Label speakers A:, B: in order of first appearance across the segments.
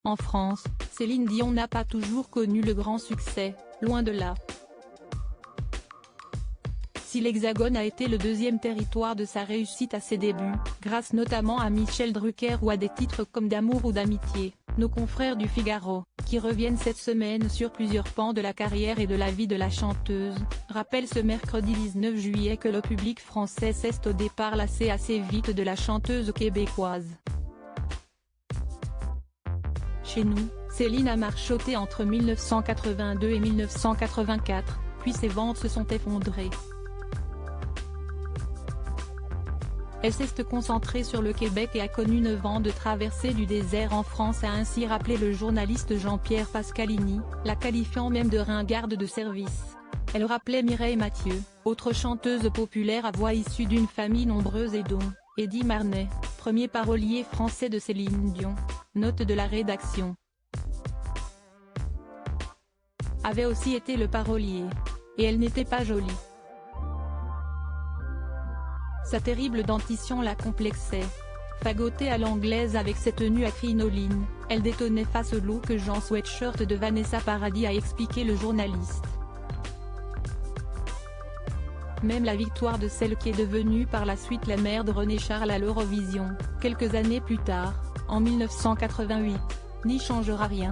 A: En France, Céline Dion n'a pas toujours connu le grand succès, loin de là. Si l'Hexagone a été le deuxième territoire de sa réussite à ses débuts, grâce notamment à Michel Drucker ou à des titres comme D'amour ou d'amitié, nos confrères du Figaro, qui reviennent cette semaine sur plusieurs pans de la carrière et de la vie de la chanteuse, rappellent ce mercredi 19 juillet que le public français s'est au départ lassé assez vite de la chanteuse québécoise. Chez nous, Céline a marchoté entre 1982 et 1984, puis ses ventes se sont effondrées. Elle s'est concentrée sur le Québec et a connu 9 ans de traversée du désert en France, a ainsi rappelé le journaliste Jean-Pierre Pascalini, la qualifiant même de ringarde de service. Elle rappelait Mireille Mathieu, autre chanteuse populaire à voix issue d'une famille nombreuse et dont Eddie Marnay, premier parolier français de Céline Dion, note de la rédaction, avait aussi été le parolier. Et elle n'était pas jolie. Sa terrible dentition la complexait. Fagotée à l'anglaise avec ses tenues à crinoline, elle détonnait face au look Jean Sweatshirt de Vanessa Paradis, a expliqué le journaliste. Même la victoire de celle qui est devenue par la suite la mère de René Charles à l'Eurovision, quelques années plus tard, en 1988, n'y changera rien.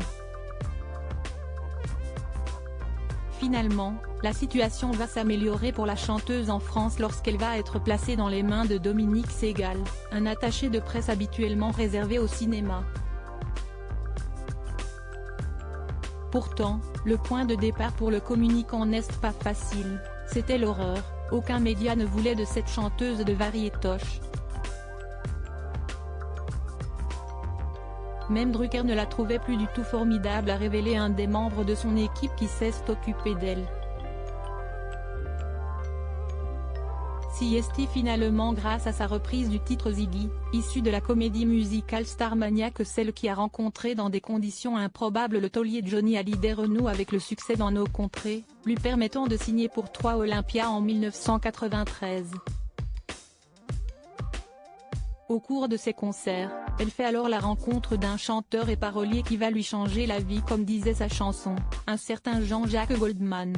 A: Finalement, la situation va s'améliorer pour la chanteuse en France lorsqu'elle va être placée dans les mains de Dominique Segal, un attaché de presse habituellement réservé au cinéma. Pourtant, le point de départ pour le communicant n'est pas facile, c'était l'horreur, aucun média ne voulait de cette chanteuse de variétoche. Même Drucker ne la trouvait plus du tout formidable, a révélé un des membres de son équipe qui s'est occupé d'elle. Si est finalement grâce à sa reprise du titre Ziggy, issue de la comédie musicale Starmania, que celle qui a rencontré dans des conditions improbables le taulier Johnny Hallyday renoue avec le succès dans nos contrées, lui permettant de signer pour 3 Olympia en 1993. Au cours de ses concerts, elle fait alors la rencontre d'un chanteur et parolier qui va lui changer la vie, comme disait sa chanson, un certain Jean-Jacques Goldman.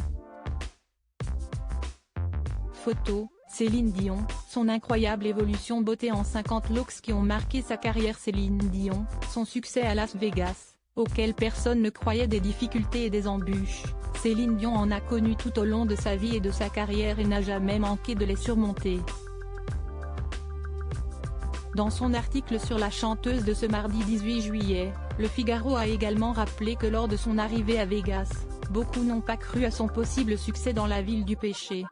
A: Photo, Céline Dion, son incroyable évolution beauté en 50 looks qui ont marqué sa carrière. Céline Dion, son succès à Las Vegas, auquel personne ne croyait, des difficultés et des embûches, Céline Dion en a connu tout au long de sa vie et de sa carrière et n'a jamais manqué de les surmonter. Dans son article sur la chanteuse de ce mardi 18 juillet, Le Figaro a également rappelé que lors de son arrivée à Vegas, beaucoup n'ont pas cru à son possible succès dans la ville du péché.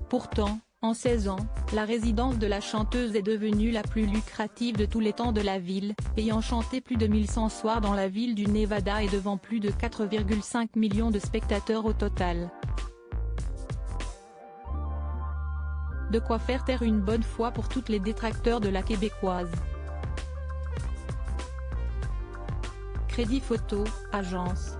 A: Pourtant, en 16 ans, la résidence de la chanteuse est devenue la plus lucrative de tous les temps de la ville, ayant chanté plus de 1100 soirs dans la ville du Nevada et devant plus de 4,5 millions de spectateurs au total. De quoi faire taire une bonne fois pour toutes les détracteurs de la québécoise. Crédit photo, agence.